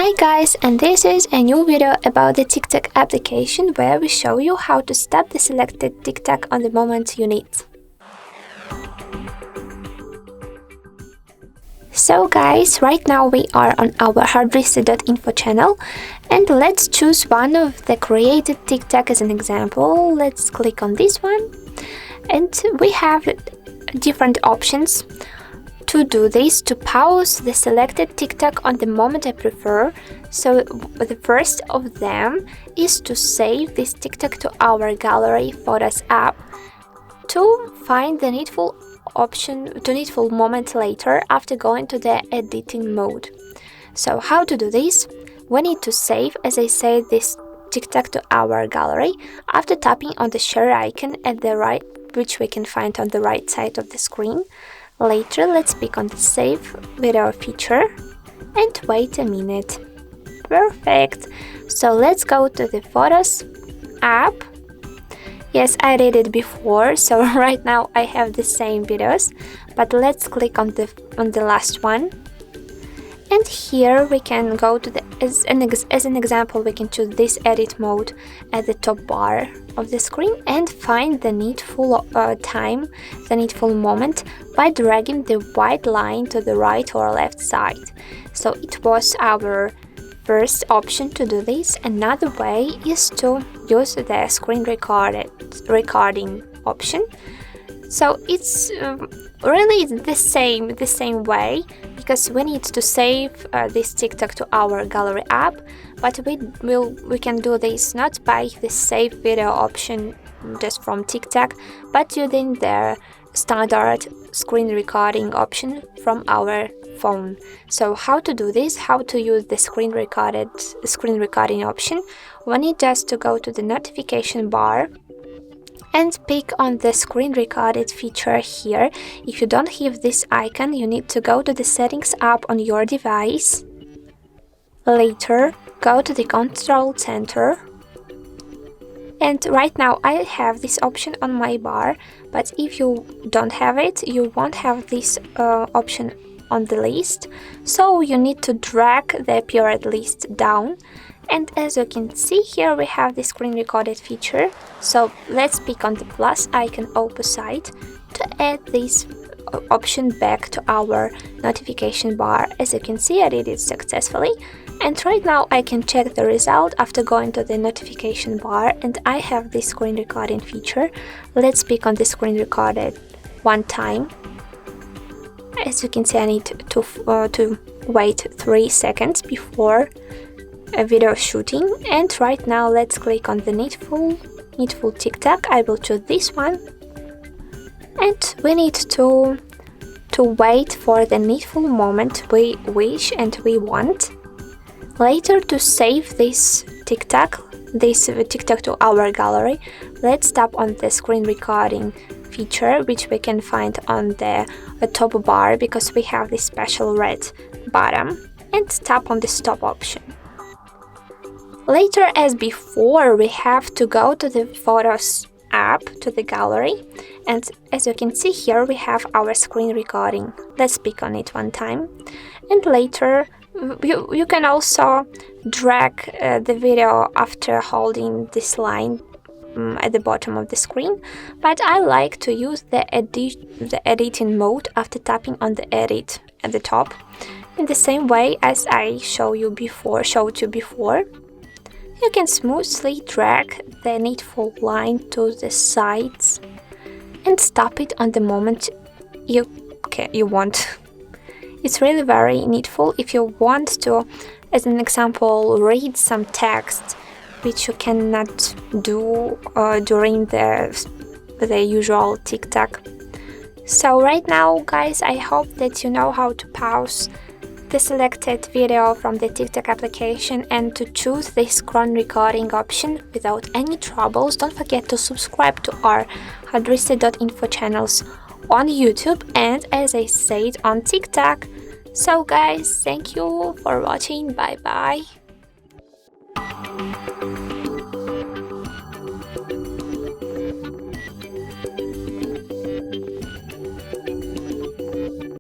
Hi guys, and this is a new video about the TikTok application where we show you how to stop the selected TikTok on the moment you need. So guys, right now we are on our HardReset.Info channel and let's choose one of the created TikTok as an example. Let's click on this one and we have different options. To do this, to pause the selected TikTok on the moment I prefer, so the first of them is to save this TikTok to our gallery photos app to find the needful moment later after going to the editing mode. So how to do this? We need to save, as I said, this TikTok to our gallery after tapping on the share icon at the right, which we can find on the right side of the screen. Later, let's pick on the Save Video feature and wait a minute. Perfect! So let's go to the Photos app. Yes, I did it before, so right now I have the same videos, but let's click on the last one. And here we can go to the, as an example, we can choose this edit mode at the top bar of the screen and find the needful time, the needful moment by dragging the white line to the right or left side. So it was our first option to do this. Another way is to use the screen recording option. So it's really the same way, because we need to save this TikTok to our gallery app, but we can do this not by the save video option just from TikTok, but using the standard screen recording option from our phone. So how to do this, how to use the screen recording option? We need just to go to the notification bar and pick on the screen recorded feature here. If you don't have this icon, you need to go to the settings app on your device. Later, go to the control center. And right now I have this option on my bar, but if you don't have it, you won't have this option on the list. So you need to drag the appeared list down. And as you can see here, we have the screen recorded feature. So let's pick on the plus icon opposite to add this option back to our notification bar. As you can see, I did it successfully. And right now I can check the result after going to the notification bar, and I have this screen recording feature. Let's pick on the screen recorded one time. As you can see, I need to wait 3 seconds before a video shooting, and right now let's click on the needful TikTok. I will choose this one, and we need to wait for the needful moment we wish and we want. Later, to save this TikTok to our gallery, let's tap on the screen recording feature, which we can find on the top bar because we have this special red button, and tap on the stop option. Later, as before, we have to go to the Photos app, to the gallery, and as you can see here, we have our screen recording. Let's pick on it one time, and later you can also drag the video after holding this line at the bottom of the screen, but I like to use the editing mode after tapping on the edit at the top, in the same way as I showed you before. You can smoothly drag the needful line to the sides and stop it on the moment you want. It's really very needful if you want to, as an example, read some text which you cannot do during the usual TikTok. So right now, guys, I hope that you know how to pause the selected video from the TikTok application and to choose the screen recording option without any troubles. Don't forget to subscribe to our HardReset.Info channels on YouTube and, as I said, on TikTok. So guys, thank you for watching. Bye bye.